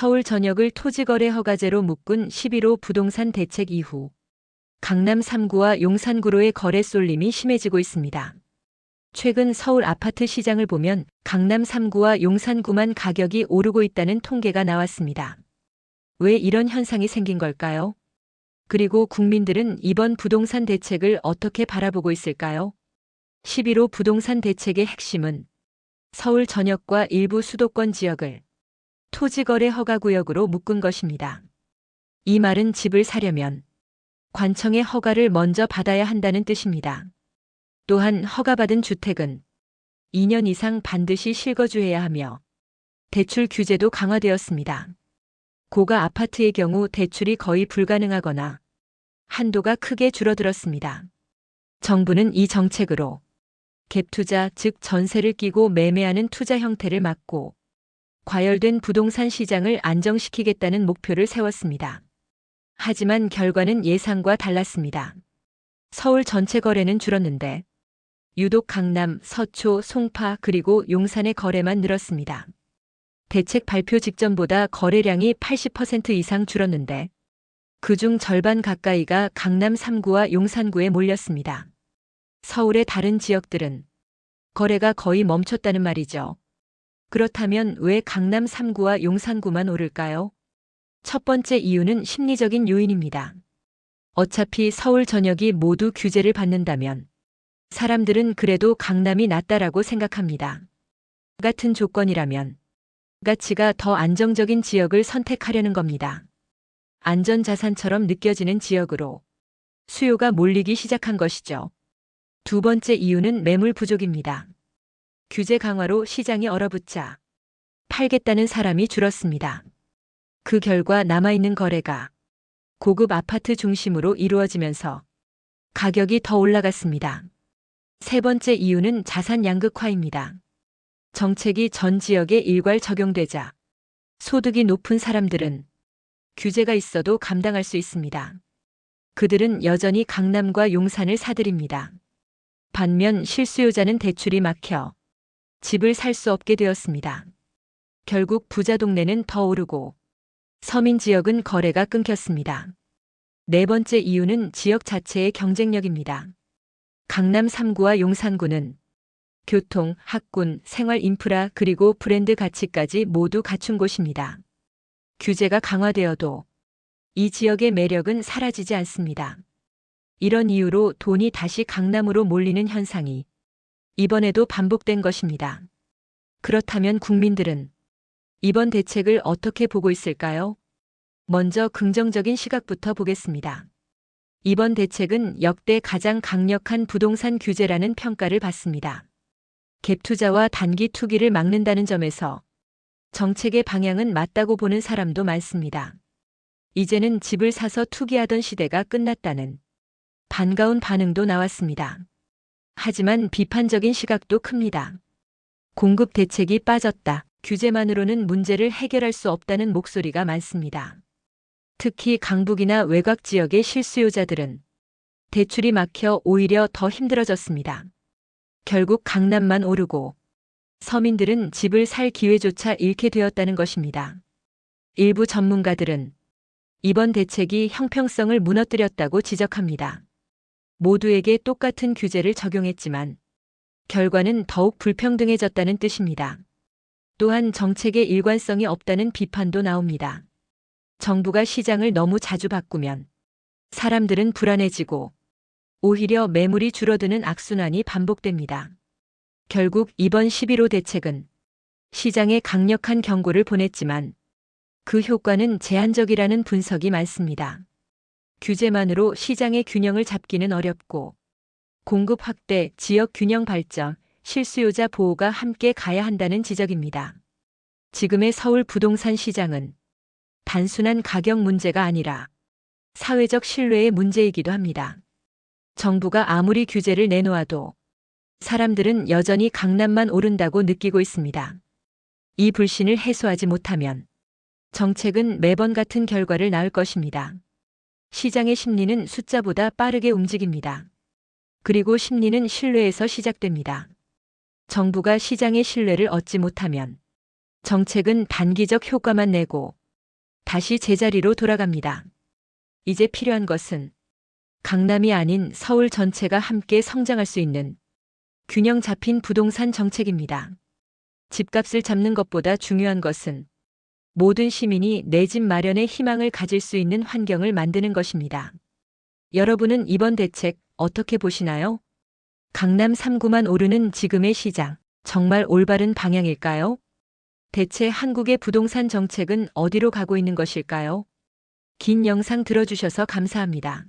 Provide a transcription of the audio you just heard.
서울 전역을 토지거래 허가제로 묶은 11호 부동산 대책 이후 강남 3구와 용산구로의 거래 쏠림이 심해지고 있습니다. 최근 서울 아파트 시장을 보면 강남 3구와 용산구만 가격이 오르고 있다는 통계가 나왔습니다. 왜 이런 현상이 생긴 걸까요? 그리고 국민들은 이번 부동산 대책을 어떻게 바라보고 있을까요? 11호 부동산 대책의 핵심은 서울 전역과 일부 수도권 지역을 토지거래 허가구역으로 묶은 것입니다. 이 말은 집을 사려면 관청의 허가를 먼저 받아야 한다는 뜻입니다. 또한 허가받은 주택은 2년 이상 반드시 실거주해야 하며 대출 규제도 강화되었습니다. 고가 아파트의 경우 대출이 거의 불가능하거나 한도가 크게 줄어들었습니다. 정부는 이 정책으로 갭투자, 즉 전세를 끼고 매매하는 투자 형태를 막고 과열된 부동산 시장을 안정시키겠다는 목표를 세웠습니다. 하지만 결과는 예상과 달랐습니다. 서울 전체 거래는 줄었는데 유독 강남, 서초, 송파 그리고 용산의 거래만 늘었습니다. 대책 발표 직전보다 거래량이 80% 이상 줄었는데 그중 절반 가까이가 강남 3구와 용산구에 몰렸습니다. 서울의 다른 지역들은 거래가 거의 멈췄다는 말이죠. 그렇다면 왜 강남 3구와 용산구만 오를까요? 첫 번째 이유는 심리적인 요인입니다. 어차피 서울 전역이 모두 규제를 받는다면 사람들은 그래도 강남이 낫다라고 생각합니다. 같은 조건이라면 가치가 더 안정적인 지역을 선택하려는 겁니다. 안전자산처럼 느껴지는 지역으로 수요가 몰리기 시작한 것이죠. 두 번째 이유는 매물 부족입니다. 규제 강화로 시장이 얼어붙자 팔겠다는 사람이 줄었습니다. 그 결과 남아있는 거래가 고급 아파트 중심으로 이루어지면서 가격이 더 올라갔습니다. 세 번째 이유는 자산 양극화입니다. 정책이 전 지역에 일괄 적용되자 소득이 높은 사람들은 규제가 있어도 감당할 수 있습니다. 그들은 여전히 강남과 용산을 사들입니다. 반면 실수요자는 대출이 막혀 집을 살 수 없게 되었습니다. 결국 부자 동네는 더 오르고 서민 지역은 거래가 끊겼습니다. 네 번째 이유는 지역 자체의 경쟁력입니다. 강남 3구와 용산구는 교통, 학군, 생활 인프라 그리고 브랜드 가치까지 모두 갖춘 곳입니다. 규제가 강화되어도 이 지역의 매력은 사라지지 않습니다. 이런 이유로 돈이 다시 강남으로 몰리는 현상이 이번에도 반복된 것입니다. 그렇다면 국민들은 이번 대책을 어떻게 보고 있을까요? 먼저 긍정적인 시각부터 보겠습니다. 이번 대책은 역대 가장 강력한 부동산 규제라는 평가를 받습니다. 갭투자와 단기 투기를 막는다는 점에서 정책의 방향은 맞다고 보는 사람도 많습니다. 이제는 집을 사서 투기하던 시대가 끝났다는 반가운 반응도 나왔습니다. 하지만 비판적인 시각도 큽니다. 공급 대책이 빠졌다. 규제만으로는 문제를 해결할 수 없다는 목소리가 많습니다. 특히 강북이나 외곽 지역의 실수요자들은 대출이 막혀 오히려 더 힘들어졌습니다. 결국 강남만 오르고 서민들은 집을 살 기회조차 잃게 되었다는 것입니다. 일부 전문가들은 이번 대책이 형평성을 무너뜨렸다고 지적합니다. 모두에게 똑같은 규제를 적용했지만 결과는 더욱 불평등해졌다는 뜻입니다. 또한 정책의 일관성이 없다는 비판도 나옵니다. 정부가 시장을 너무 자주 바꾸면 사람들은 불안해지고 오히려 매물이 줄어드는 악순환이 반복됩니다. 결국 이번 11호 대책은 시장에 강력한 경고를 보냈지만 그 효과는 제한적이라는 분석이 많습니다. 규제만으로 시장의 균형을 잡기는 어렵고 공급 확대, 지역 균형 발전, 실수요자 보호가 함께 가야 한다는 지적입니다. 지금의 서울 부동산 시장은 단순한 가격 문제가 아니라 사회적 신뢰의 문제이기도 합니다. 정부가 아무리 규제를 내놓아도 사람들은 여전히 강남만 오른다고 느끼고 있습니다. 이 불신을 해소하지 못하면 정책은 매번 같은 결과를 낳을 것입니다. 시장의 심리는 숫자보다 빠르게 움직입니다. 그리고 심리는 신뢰에서 시작됩니다. 정부가 시장의 신뢰를 얻지 못하면 정책은 단기적 효과만 내고 다시 제자리로 돌아갑니다. 이제 필요한 것은 강남이 아닌 서울 전체가 함께 성장할 수 있는 균형 잡힌 부동산 정책입니다. 집값을 잡는 것보다 중요한 것은 모든 시민이 내 집 마련에 희망을 가질 수 있는 환경을 만드는 것입니다. 여러분은 이번 대책 어떻게 보시나요? 강남 3구만 오르는 지금의 시장, 정말 올바른 방향일까요? 대체 한국의 부동산 정책은 어디로 가고 있는 것일까요? 긴 영상 들어주셔서 감사합니다.